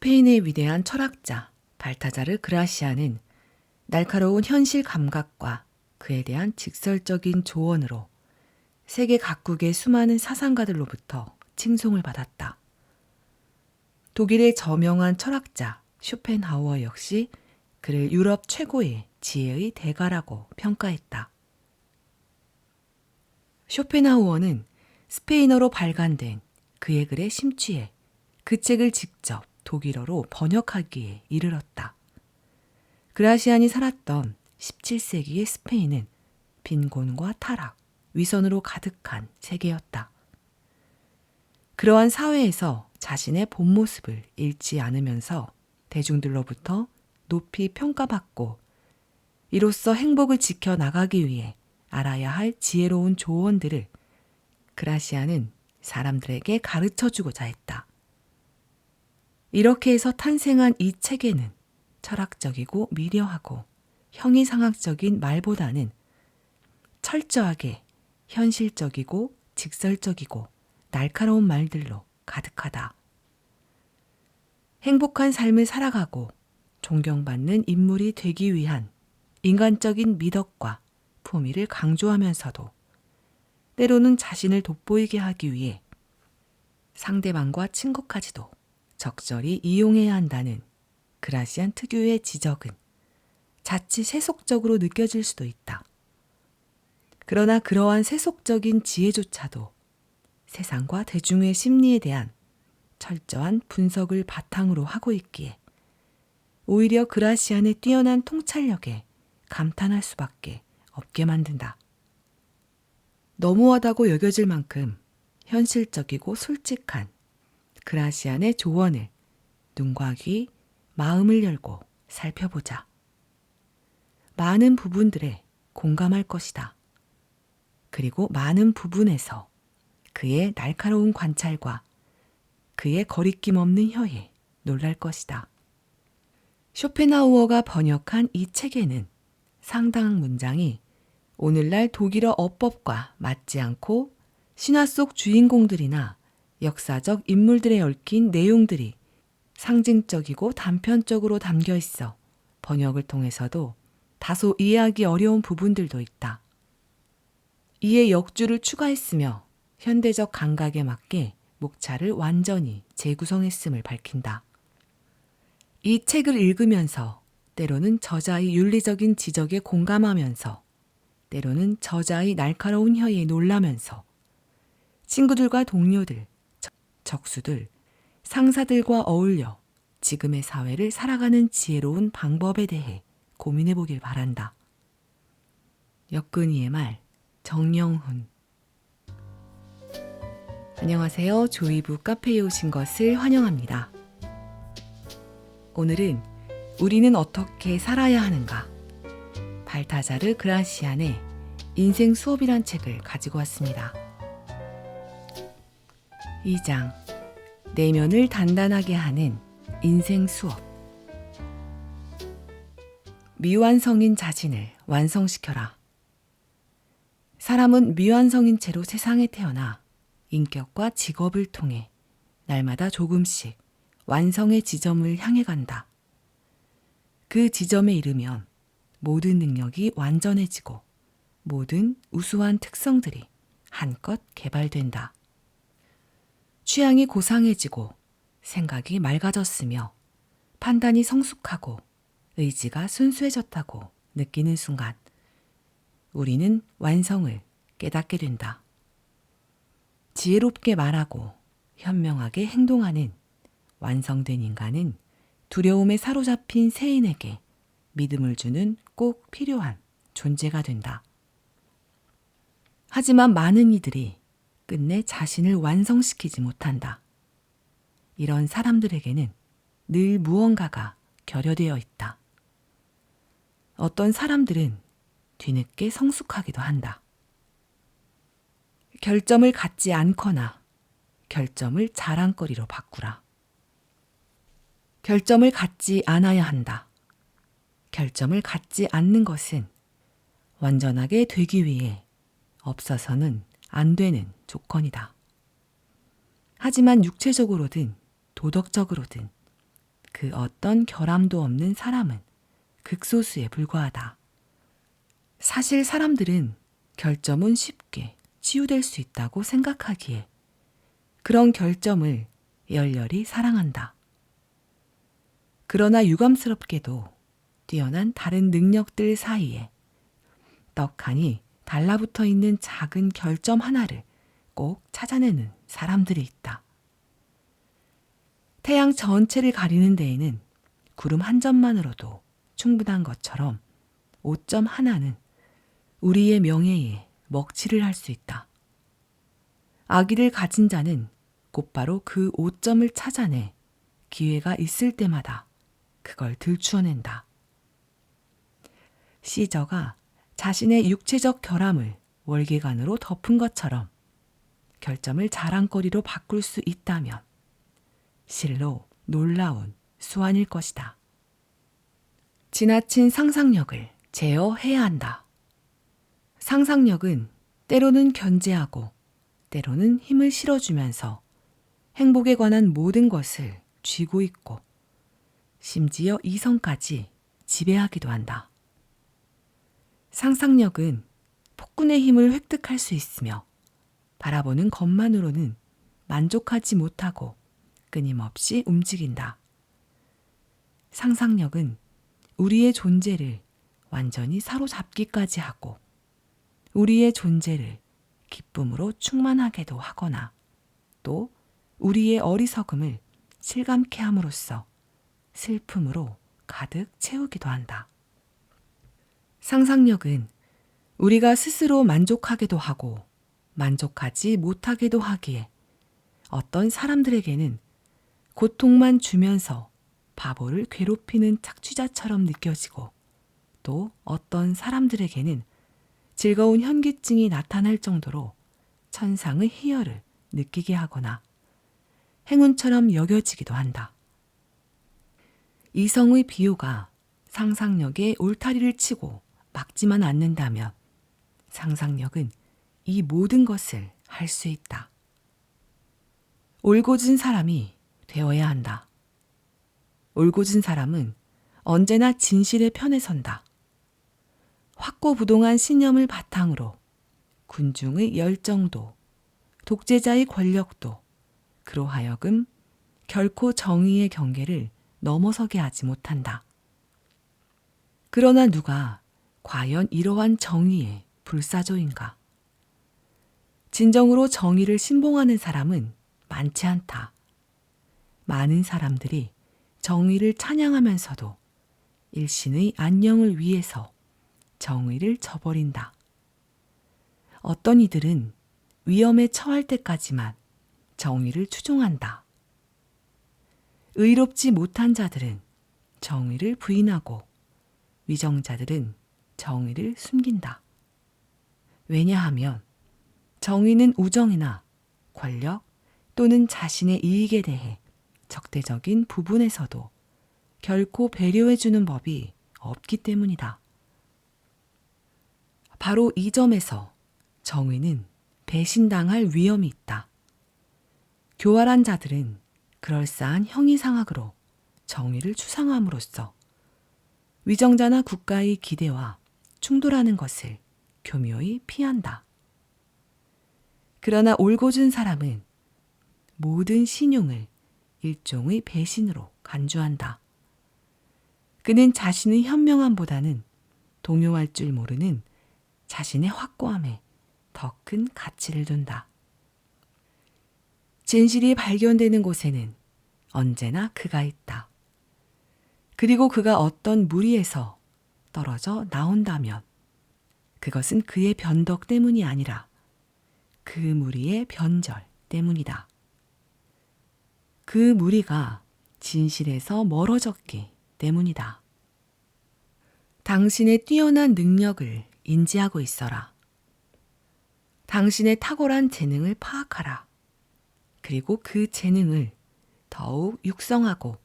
스페인의 위대한 철학자 발타자르 그라시아는 날카로운 현실 감각과 그에 대한 직설적인 조언으로 세계 각국의 수많은 사상가들로부터 칭송을 받았다. 독일의 저명한 철학자 쇼펜하우어 역시 그를 유럽 최고의 지혜의 대가라고 평가했다. 쇼펜하우어는 스페인어로 발간된 그의 글에 심취해 그 책을 직접 독일어로 번역하기에 이르렀다. 그라시안이 살았던 17세기의 스페인은 빈곤과 타락, 위선으로 가득한 세계였다. 그러한 사회에서 자신의 본 모습을 잃지 않으면서 대중들로부터 높이 평가받고 이로써 행복을 지켜나가기 위해 알아야 할 지혜로운 조언들을 그라시아는 사람들에게 가르쳐주고자 했다. 이렇게 해서 탄생한 이 책에는 철학적이고 미려하고 형이상학적인 말보다는 철저하게 현실적이고 직설적이고 날카로운 말들로 가득하다. 행복한 삶을 살아가고 존경받는 인물이 되기 위한 인간적인 미덕과 품위를 강조하면서도 때로는 자신을 돋보이게 하기 위해 상대방과 친구까지도 적절히 이용해야 한다는 그라시안 특유의 지적은 자칫 세속적으로 느껴질 수도 있다. 그러나 그러한 세속적인 지혜조차도 세상과 대중의 심리에 대한 철저한 분석을 바탕으로 하고 있기에 오히려 그라시안의 뛰어난 통찰력에 감탄할 수밖에 없게 만든다. 너무하다고 여겨질 만큼 현실적이고 솔직한 그라시안의 조언을 눈과 귀, 마음을 열고 살펴보자. 많은 부분들에 공감할 것이다. 그리고 많은 부분에서 그의 날카로운 관찰과 그의 거리낌 없는 혀에 놀랄 것이다. 쇼펜하우어가 번역한 이 책에는 상당한 문장이 오늘날 독일어 어법과 맞지 않고 신화 속 주인공들이나 역사적 인물들에 얽힌 내용들이 상징적이고 단편적으로 담겨 있어 번역을 통해서도 다소 이해하기 어려운 부분들도 있다. 이에 역주를 추가했으며 현대적 감각에 맞게 목차를 완전히 재구성했음을 밝힌다. 이 책을 읽으면서 때로는 저자의 윤리적인 지적에 공감하면서 때로는 저자의 날카로운 혀에 놀라면서 친구들과 동료들, 적수들, 상사들과 어울려 지금의 사회를 살아가는 지혜로운 방법에 대해 고민해 보길 바란다. 역근이의 말, 정영훈. 안녕하세요. 조이부 카페에 오신 것을 환영합니다. 오늘은 우리는 어떻게 살아야 하는가? 발타자르 그라시안의 인생 수업이란 책을 가지고 왔습니다. 2장, 내면을 단단하게 하는 인생 수업. 미완성인 자신을 완성시켜라. 사람은 미완성인 채로 세상에 태어나 인격과 직업을 통해 날마다 조금씩 완성의 지점을 향해 간다. 그 지점에 이르면 모든 능력이 완전해지고 모든 우수한 특성들이 한껏 개발된다. 취향이 고상해지고 생각이 맑아졌으며 판단이 성숙하고 의지가 순수해졌다고 느끼는 순간 우리는 완성을 깨닫게 된다. 지혜롭게 말하고 현명하게 행동하는 완성된 인간은 두려움에 사로잡힌 세인에게 믿음을 주는 꼭 필요한 존재가 된다. 하지만 많은 이들이 끝내 자신을 완성시키지 못한다. 이런 사람들에게는 늘 무언가가 결여되어 있다. 어떤 사람들은 뒤늦게 성숙하기도 한다. 결점을 갖지 않거나 결점을 자랑거리로 바꾸라. 결점을 갖지 않아야 한다. 결점을 갖지 않는 것은 완전하게 되기 위해 없어서는 안 되는 조건이다. 하지만 육체적으로든 도덕적으로든 그 어떤 결함도 없는 사람은 극소수에 불과하다. 사실 사람들은 결점은 쉽게 치유될 수 있다고 생각하기에 그런 결점을 열렬히 사랑한다. 그러나 유감스럽게도 뛰어난 다른 능력들 사이에 떡하니 달라붙어 있는 작은 결점 하나를 꼭 찾아내는 사람들이 있다. 태양 전체를 가리는 데에는 구름 한 점만으로도 충분한 것처럼 오점 하나는 우리의 명예에 먹칠을 할 수 있다. 아기를 가진 자는 곧바로 그 오점을 찾아내 기회가 있을 때마다 그걸 들추어낸다. 시저가 자신의 육체적 결함을 월계관으로 덮은 것처럼 결점을 자랑거리로 바꿀 수 있다면 실로 놀라운 수완일 것이다. 지나친 상상력을 제어해야 한다. 상상력은 때로는 견제하고 때로는 힘을 실어주면서 행복에 관한 모든 것을 쥐고 있고 심지어 이성까지 지배하기도 한다. 상상력은 폭군의 힘을 획득할 수 있으며 바라보는 것만으로는 만족하지 못하고 끊임없이 움직인다. 상상력은 우리의 존재를 완전히 사로잡기까지 하고 우리의 존재를 기쁨으로 충만하게도 하거나 또 우리의 어리석음을 실감케 함으로써 슬픔으로 가득 채우기도 한다. 상상력은 우리가 스스로 만족하게도 하고 만족하지 못하게도 하기에 어떤 사람들에게는 고통만 주면서 바보를 괴롭히는 착취자처럼 느껴지고 또 어떤 사람들에게는 즐거운 현기증이 나타날 정도로 천상의 희열을 느끼게 하거나 행운처럼 여겨지기도 한다. 이성의 비호가 상상력에 울타리를 치고 막지만 않는다면 상상력은 이 모든 것을 할 수 있다. 올곧은 사람이 되어야 한다. 올곧은 사람은 언제나 진실의 편에 선다. 확고부동한 신념을 바탕으로 군중의 열정도, 독재자의 권력도 그로 하여금 결코 정의의 경계를 넘어서게 하지 못한다. 그러나 누가 과연 이러한 정의의 불사조인가? 진정으로 정의를 신봉하는 사람은 많지 않다. 많은 사람들이 정의를 찬양하면서도 일신의 안녕을 위해서 정의를 저버린다. 어떤 이들은 위험에 처할 때까지만 정의를 추종한다. 의롭지 못한 자들은 정의를 부인하고 위정자들은 정의를 숨긴다. 왜냐하면 정의는 우정이나 권력 또는 자신의 이익에 대해 적대적인 부분에서도 결코 배려해주는 법이 없기 때문이다. 바로 이 점에서 정의는 배신당할 위험이 있다. 교활한 자들은 그럴싸한 형이상학으로 정의를 추상함으로써 위정자나 국가의 기대와 충돌하는 것을 교묘히 피한다. 그러나 올곧은 사람은 모든 신용을 일종의 배신으로 간주한다. 그는 자신의 현명함보다는 동요할 줄 모르는 자신의 확고함에 더 큰 가치를 둔다. 진실이 발견되는 곳에는 언제나 그가 있다. 그리고 그가 어떤 무리에서 떨어져 나온다면 그것은 그의 변덕 때문이 아니라 그 무리의 변절 때문이다. 그 무리가 진실에서 멀어졌기 때문이다. 당신의 뛰어난 능력을 인지하고 있어라. 당신의 탁월한 재능을 파악하라. 그리고 그 재능을 더욱 육성하고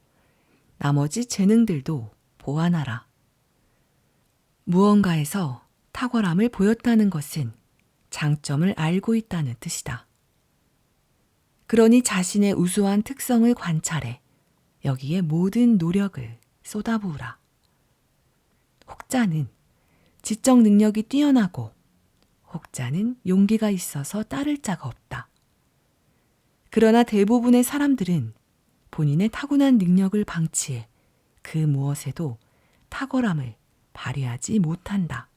나머지 재능들도 보완하라. 무언가에서 탁월함을 보였다는 것은 장점을 알고 있다는 뜻이다. 그러니 자신의 우수한 특성을 관찰해 여기에 모든 노력을 쏟아부으라. 혹자는 지적 능력이 뛰어나고 혹자는 용기가 있어서 따를 자가 없다. 그러나 대부분의 사람들은 본인의 타고난 능력을 방치해 그 무엇에도 탁월함을 발휘하지 못한다.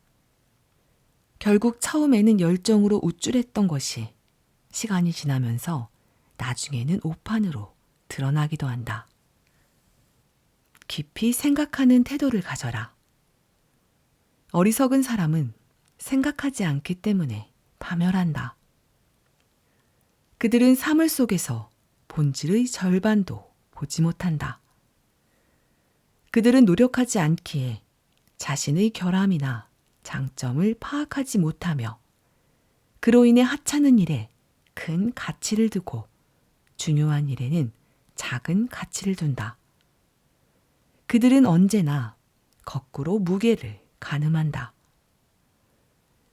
결국 처음에는 열정으로 우쭐했던 것이 시간이 지나면서 나중에는 오판으로 드러나기도 한다. 깊이 생각하는 태도를 가져라. 어리석은 사람은 생각하지 않기 때문에 파멸한다. 그들은 사물 속에서 본질의 절반도 보지 못한다. 그들은 노력하지 않기에 자신의 결함이나 장점을 파악하지 못하며 그로 인해 하찮은 일에 큰 가치를 두고 중요한 일에는 작은 가치를 둔다. 그들은 언제나 거꾸로 무게를 가늠한다.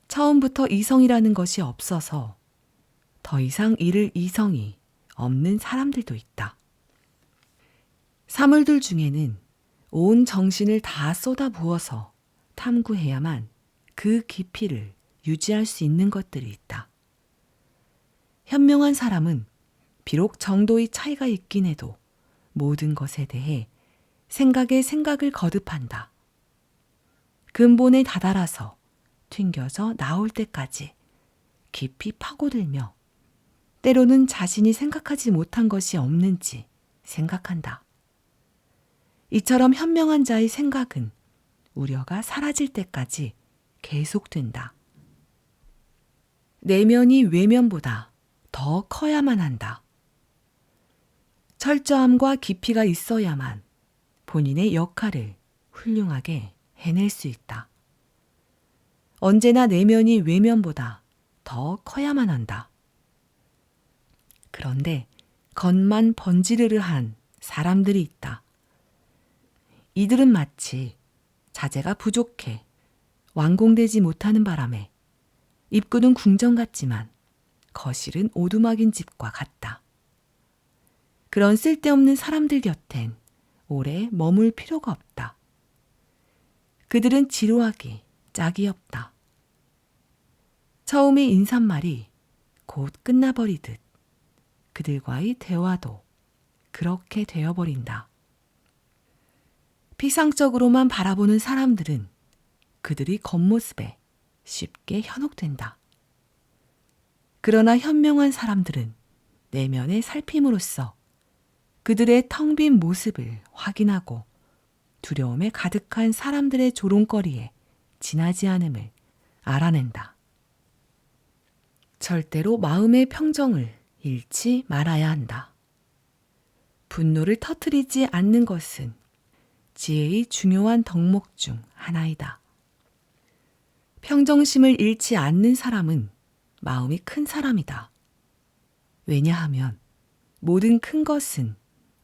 처음부터 이성이라는 것이 없어서 더 이상 잃을 이성이 없는 사람들도 있다. 사물들 중에는 온 정신을 다 쏟아부어서 탐구해야만 그 깊이를 유지할 수 있는 것들이 있다. 현명한 사람은 비록 정도의 차이가 있긴 해도 모든 것에 대해 생각에 생각을 거듭한다. 근본에 다다라서 튕겨져 나올 때까지 깊이 파고들며 때로는 자신이 생각하지 못한 것이 없는지 생각한다. 이처럼 현명한 자의 생각은 우려가 사라질 때까지 계속된다. 내면이 외면보다 더 커야만 한다. 철저함과 깊이가 있어야만 본인의 역할을 훌륭하게 해낼 수 있다. 언제나 내면이 외면보다 더 커야만 한다. 그런데 겉만 번지르르한 사람들이 있다. 이들은 마치 자재가 부족해 완공되지 못하는 바람에 입구는 궁전 같지만 거실은 오두막인 집과 같다. 그런 쓸데없는 사람들 곁엔 오래 머물 필요가 없다. 그들은 지루하기 짝이 없다. 처음의 인사말이 곧 끝나버리듯 그들과의 대화도 그렇게 되어버린다. 피상적으로만 바라보는 사람들은 그들의 겉모습에 쉽게 현혹된다. 그러나 현명한 사람들은 내면에 살핌으로써 그들의 텅 빈 모습을 확인하고 두려움에 가득한 사람들의 조롱거리에 지나지 않음을 알아낸다. 절대로 마음의 평정을 잃지 말아야 한다. 분노를 터뜨리지 않는 것은 지혜의 중요한 덕목 중 하나이다. 평정심을 잃지 않는 사람은 마음이 큰 사람이다. 왜냐하면 모든 큰 것은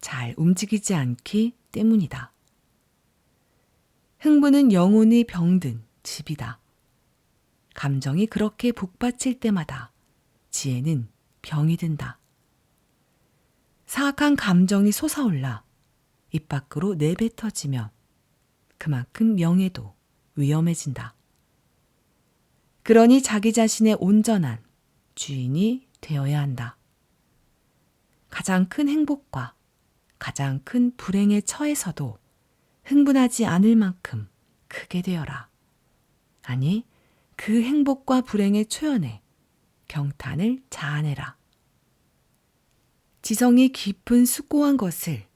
잘 움직이지 않기 때문이다. 흥분은 영혼이 병든 집이다. 감정이 그렇게 북받칠 때마다 지혜는 병이 든다. 사악한 감정이 솟아올라 입 밖으로 내뱉어지면 그만큼 명예도 위험해진다. 그러니 자기 자신의 온전한 주인이 되어야 한다. 가장 큰 행복과 가장 큰 불행에 처해서도 흥분하지 않을 만큼 크게 되어라. 아니, 그 행복과 불행의 초연에 경탄을 자아내라. 지성이 깊은 숭고한 것을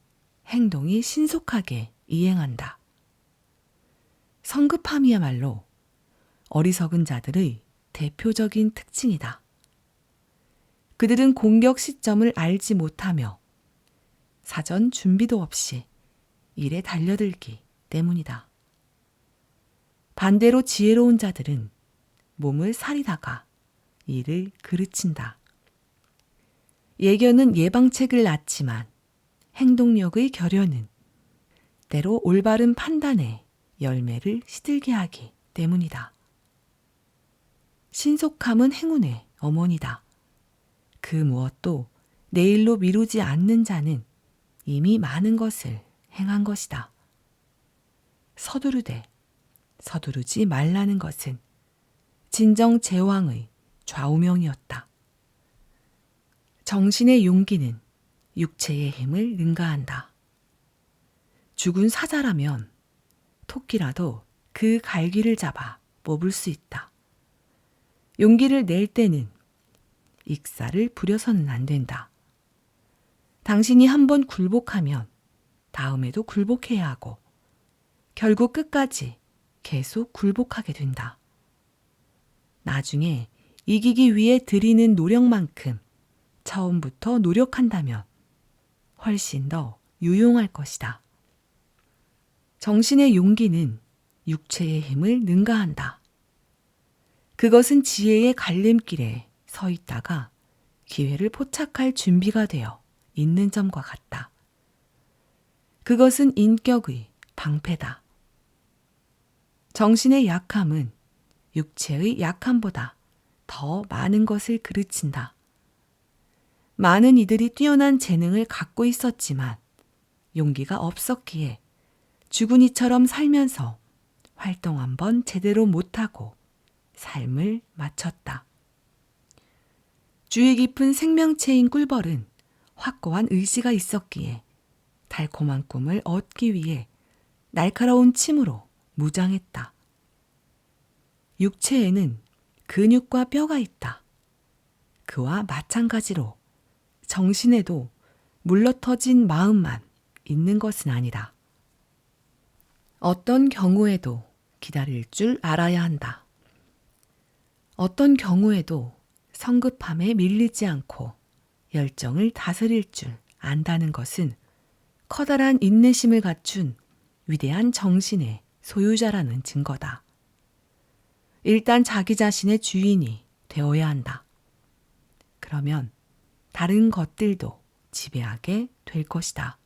행동이 신속하게 이행한다. 성급함이야말로 어리석은 자들의 대표적인 특징이다. 그들은 공격 시점을 알지 못하며 사전 준비도 없이 일에 달려들기 때문이다. 반대로 지혜로운 자들은 몸을 사리다가 일을 그르친다. 예견은 예방책을 낳지만 행동력의 결여는 때로 올바른 판단에 열매를 시들게 하기 때문이다. 신속함은 행운의 어머니다. 그 무엇도 내일로 미루지 않는 자는 이미 많은 것을 행한 것이다. 서두르되 서두르지 말라는 것은 진정 제왕의 좌우명이었다. 정신의 용기는 육체의 힘을 능가한다. 죽은 사자라면 토끼라도 그 갈기를 잡아 뽑을 수 있다. 용기를 낼 때는 익사를 부려서는 안 된다. 당신이 한번 굴복하면 다음에도 굴복해야 하고 결국 끝까지 계속 굴복하게 된다. 나중에 이기기 위해 들이는 노력만큼 처음부터 노력한다면 훨씬 더 유용할 것이다. 정신의 용기는 육체의 힘을 능가한다. 그것은 지혜의 갈림길에 서 있다가 기회를 포착할 준비가 되어 있는 점과 같다. 그것은 인격의 방패다. 정신의 약함은 육체의 약함보다 더 많은 것을 그르친다. 많은 이들이 뛰어난 재능을 갖고 있었지만 용기가 없었기에 죽은 이처럼 살면서 활동 한번 제대로 못하고 삶을 마쳤다. 주의 깊은 생명체인 꿀벌은 확고한 의지가 있었기에 달콤한 꿈을 얻기 위해 날카로운 침으로 무장했다. 육체에는 근육과 뼈가 있다. 그와 마찬가지로 정신에도 물러터진 마음만 있는 것은 아니다. 어떤 경우에도 기다릴 줄 알아야 한다. 어떤 경우에도 성급함에 밀리지 않고 열정을 다스릴 줄 안다는 것은 커다란 인내심을 갖춘 위대한 정신의 소유자라는 증거다. 일단 자기 자신의 주인이 되어야 한다. 그러면 다른 것들도 지배하게 될 것이다.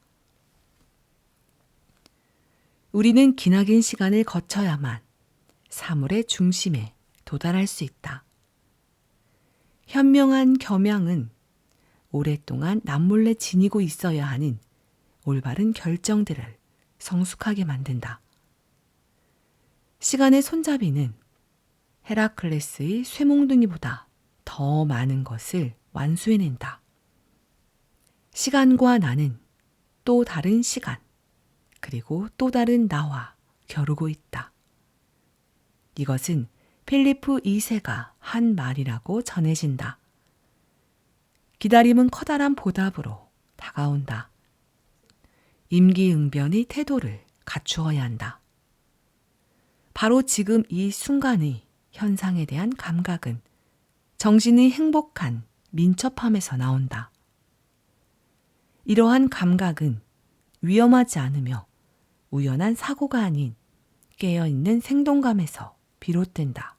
우리는 기나긴 시간을 거쳐야만 사물의 중심에 도달할 수 있다. 현명한 겸양은 오랫동안 남몰래 지니고 있어야 하는 올바른 결정들을 성숙하게 만든다. 시간의 손잡이는 헤라클레스의 쇠몽둥이보다 더 많은 것을 완수해낸다. 시간과 나는 또 다른 시간, 그리고 또 다른 나와 겨루고 있다. 이것은 필리프 2세가 한 말이라고 전해진다. 기다림은 커다란 보답으로 다가온다. 임기응변의 태도를 갖추어야 한다. 바로 지금 이 순간의 현상에 대한 감각은 정신의 행복한 민첩함에서 나온다. 이러한 감각은 위험하지 않으며 우연한 사고가 아닌 깨어있는 생동감에서 비롯된다.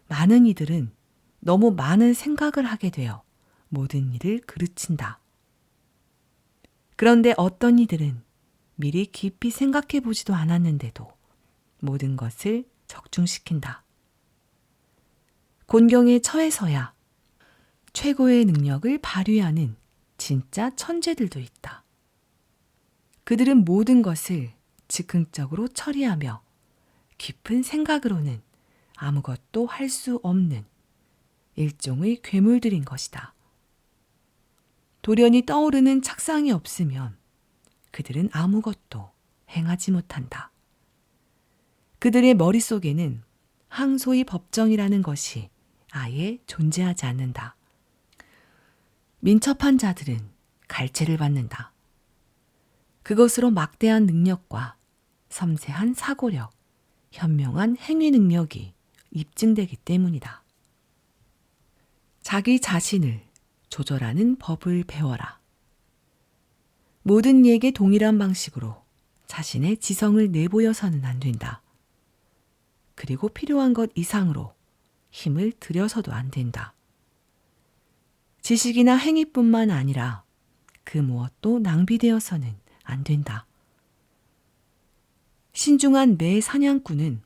많은 이들은 너무 많은 생각을 하게 되어 모든 일을 그르친다. 그런데 어떤 이들은 미리 깊이 생각해 보지도 않았는데도 모든 것을 적중시킨다. 곤경에 처해서야 최고의 능력을 발휘하는 진짜 천재들도 있다. 그들은 모든 것을 즉흥적으로 처리하며 깊은 생각으로는 아무것도 할 수 없는 일종의 괴물들인 것이다. 돌연히 떠오르는 착상이 없으면 그들은 아무것도 행하지 못한다. 그들의 머릿속에는 항소의 법정이라는 것이 아예 존재하지 않는다. 민첩한 자들은 갈채를 받는다. 그것으로 막대한 능력과 섬세한 사고력, 현명한 행위 능력이 입증되기 때문이다. 자기 자신을 조절하는 법을 배워라. 모든 이에게 동일한 방식으로 자신의 지성을 내보여서는 안 된다. 그리고 필요한 것 이상으로 힘을 들여서도 안 된다. 지식이나 행위뿐만 아니라 그 무엇도 낭비되어서는 안 된다. 신중한 매 사냥꾼은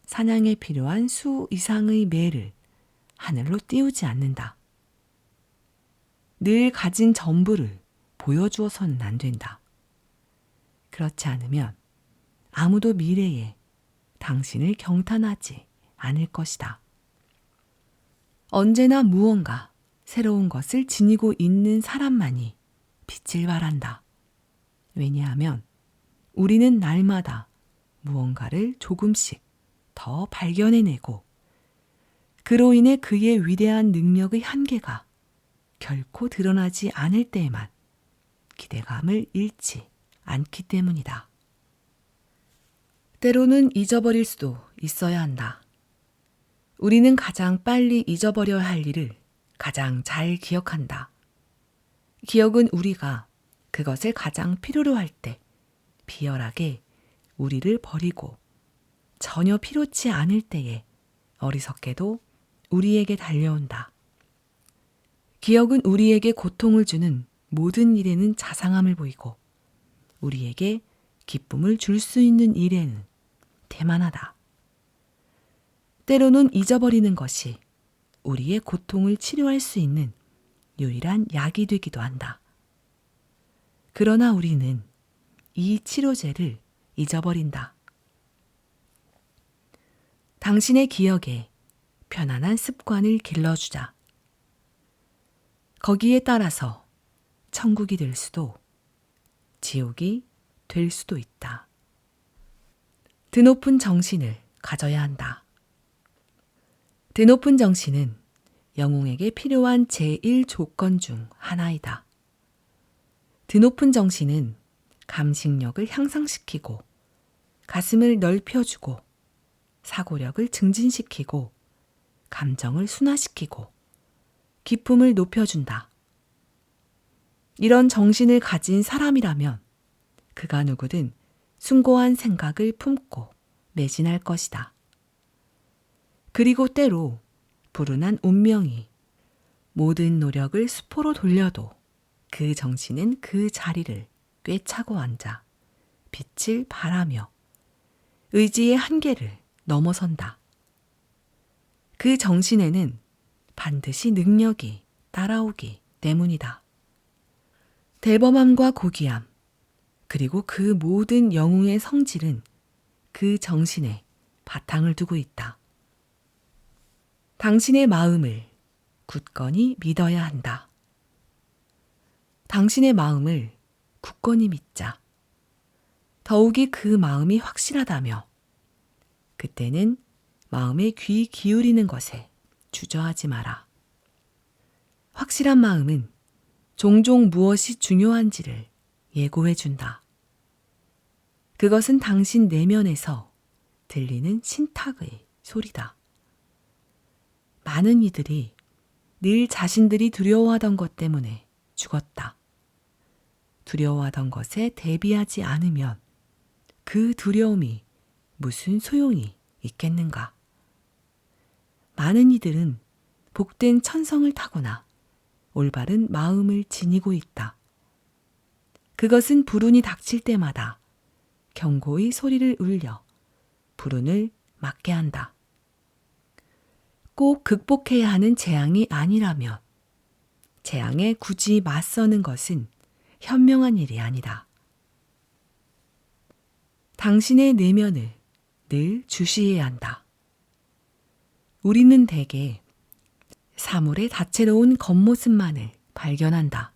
사냥에 필요한 수 이상의 매를 하늘로 띄우지 않는다. 늘 가진 전부를 보여주어서는 안 된다. 그렇지 않으면 아무도 미래에 당신을 경탄하지 않을 것이다. 언제나 무언가 새로운 것을 지니고 있는 사람만이 빛을 발한다. 왜냐하면 우리는 날마다 무언가를 조금씩 더 발견해내고 그로 인해 그의 위대한 능력의 한계가 결코 드러나지 않을 때에만 기대감을 잃지 않기 때문이다. 때로는 잊어버릴 수도 있어야 한다. 우리는 가장 빨리 잊어버려야 할 일을 가장 잘 기억한다. 기억은 우리가 그것을 가장 필요로 할 때 비열하게 우리를 버리고 전혀 필요치 않을 때에 어리석게도 우리에게 달려온다. 기억은 우리에게 고통을 주는 모든 일에는 자상함을 보이고 우리에게 기쁨을 줄 수 있는 일에는 태만하다. 때로는 잊어버리는 것이 우리의 고통을 치료할 수 있는 유일한 약이 되기도 한다. 그러나 우리는 이 치료제를 잊어버린다. 당신의 기억에 편안한 습관을 길러주자. 거기에 따라서 천국이 될 수도 지옥이 될 수도 있다. 드높은 정신을 가져야 한다. 드높은 정신은 영웅에게 필요한 제1조건 중 하나이다. 드높은 정신은 감식력을 향상시키고 가슴을 넓혀주고 사고력을 증진시키고 감정을 순화시키고 기쁨을 높여준다. 이런 정신을 가진 사람이라면 그가 누구든 숭고한 생각을 품고 매진할 것이다. 그리고 때로 불운한 운명이 모든 노력을 수포로 돌려도 그 정신은 그 자리를 꿰차고 앉아 빛을 발하며 의지의 한계를 넘어선다. 그 정신에는 반드시 능력이 따라오기 때문이다. 대범함과 고귀함, 그리고 그 모든 영웅의 성질은 그 정신에 바탕을 두고 있다. 당신의 마음을 굳건히 믿어야 한다. 당신의 마음을 굳건히 믿자. 더욱이 그 마음이 확실하다며 그때는 마음에 귀 기울이는 것에 주저하지 마라. 확실한 마음은 종종 무엇이 중요한지를 예고해 준다. 그것은 당신 내면에서 들리는 신탁의 소리다. 많은 이들이 늘 자신들이 두려워하던 것 때문에 죽었다. 두려워하던 것에 대비하지 않으면 그 두려움이 무슨 소용이 있겠는가? 많은 이들은 복된 천성을 타거나 올바른 마음을 지니고 있다. 그것은 불운이 닥칠 때마다 경고의 소리를 울려 불운을 막게 한다. 꼭 극복해야 하는 재앙이 아니라면 재앙에 굳이 맞서는 것은 현명한 일이 아니다. 당신의 내면을 늘 주시해야 한다. 우리는 대개 사물의 다채로운 겉모습만을 발견한다.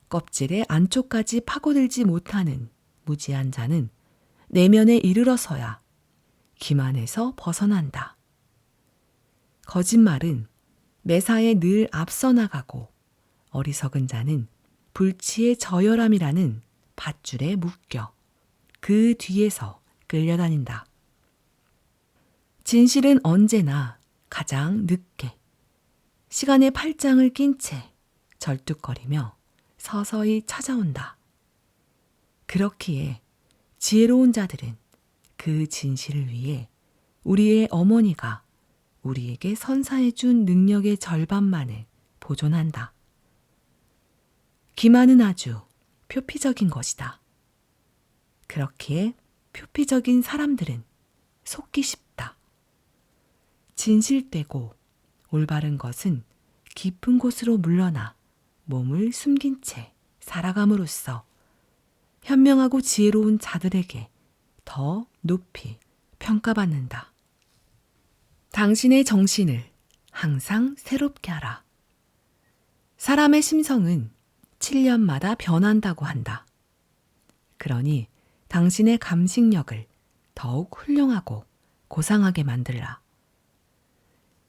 껍질의 안쪽까지 파고들지 못하는 무지한 자는 내면에 이르러서야 기만에서 벗어난다. 거짓말은 매사에 늘 앞서 나가고 어리석은 자는 불치의 저열함이라는 밧줄에 묶여 그 뒤에서 끌려다닌다. 진실은 언제나 가장 늦게 시간의 팔짱을 낀 채 절뚝거리며 서서히 찾아온다. 그렇기에 지혜로운 자들은 그 진실을 위해 우리의 어머니가 우리에게 선사해 준 능력의 절반만을 보존한다. 기만은 아주 표피적인 것이다. 그렇기에 표피적인 사람들은 속기 쉽다. 진실되고 올바른 것은 깊은 곳으로 물러나 몸을 숨긴 채 살아감으로써 현명하고 지혜로운 자들에게 더 높이 평가받는다. 당신의 정신을 항상 새롭게 하라. 사람의 심성은 7년마다 변한다고 한다. 그러니 당신의 감식력을 더욱 훌륭하고 고상하게 만들라.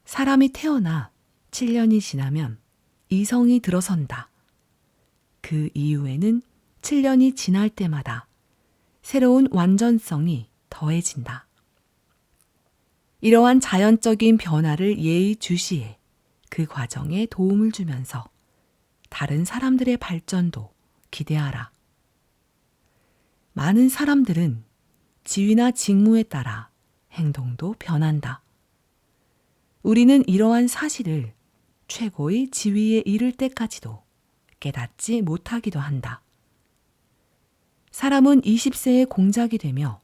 사람이 태어나 7년이 지나면 이성이 들어선다. 그 이후에는 7년이 지날 때마다 새로운 완전성이 더해진다. 이러한 자연적인 변화를 예의주시해 그 과정에 도움을 주면서 다른 사람들의 발전도 기대하라. 많은 사람들은 지위나 직무에 따라 행동도 변한다. 우리는 이러한 사실을 최고의 지위에 이를 때까지도 깨닫지 못하기도 한다. 사람은 20세에 공작이 되며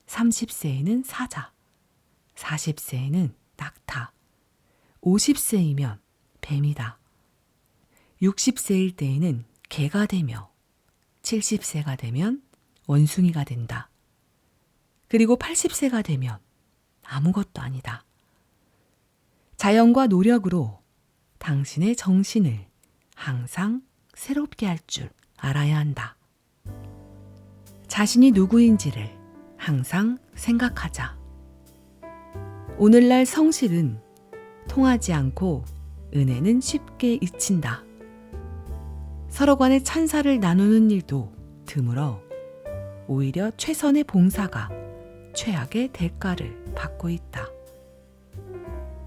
30세에는 사자, 40세에는 낙타, 50세이면 뱀이다. 60세일 때에는 개가 되며 70세가 되면 원숭이가 된다. 그리고 80세가 되면 아무것도 아니다. 자연과 노력으로 당신의 정신을 항상 새롭게 할 줄 알아야 한다. 자신이 누구인지를 항상 생각하자. 오늘날 성실은 통하지 않고 은혜는 쉽게 잊힌다. 서로 간의 찬사를 나누는 일도 드물어 오히려 최선의 봉사가 최악의 대가를 받고 있다.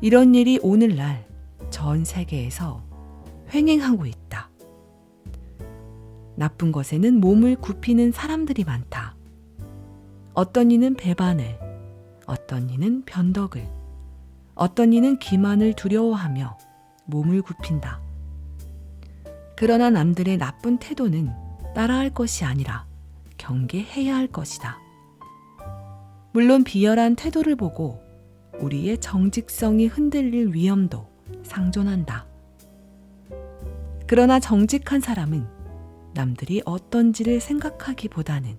이런 일이 오늘날 전 세계에서 횡행하고 있다. 나쁜 것에는 몸을 굽히는 사람들이 많다. 어떤 이는 배반을, 어떤 이는 변덕을, 어떤 이는 기만을 두려워하며 몸을 굽힌다. 그러나 남들의 나쁜 태도는 따라할 것이 아니라 경계해야 할 것이다. 물론 비열한 태도를 보고 우리의 정직성이 흔들릴 위험도 상존한다. 그러나 정직한 사람은 남들이 어떤지를 생각하기보다는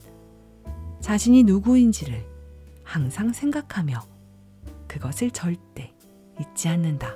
자신이 누구인지를 항상 생각하며 그것을 절대 잊지 않는다.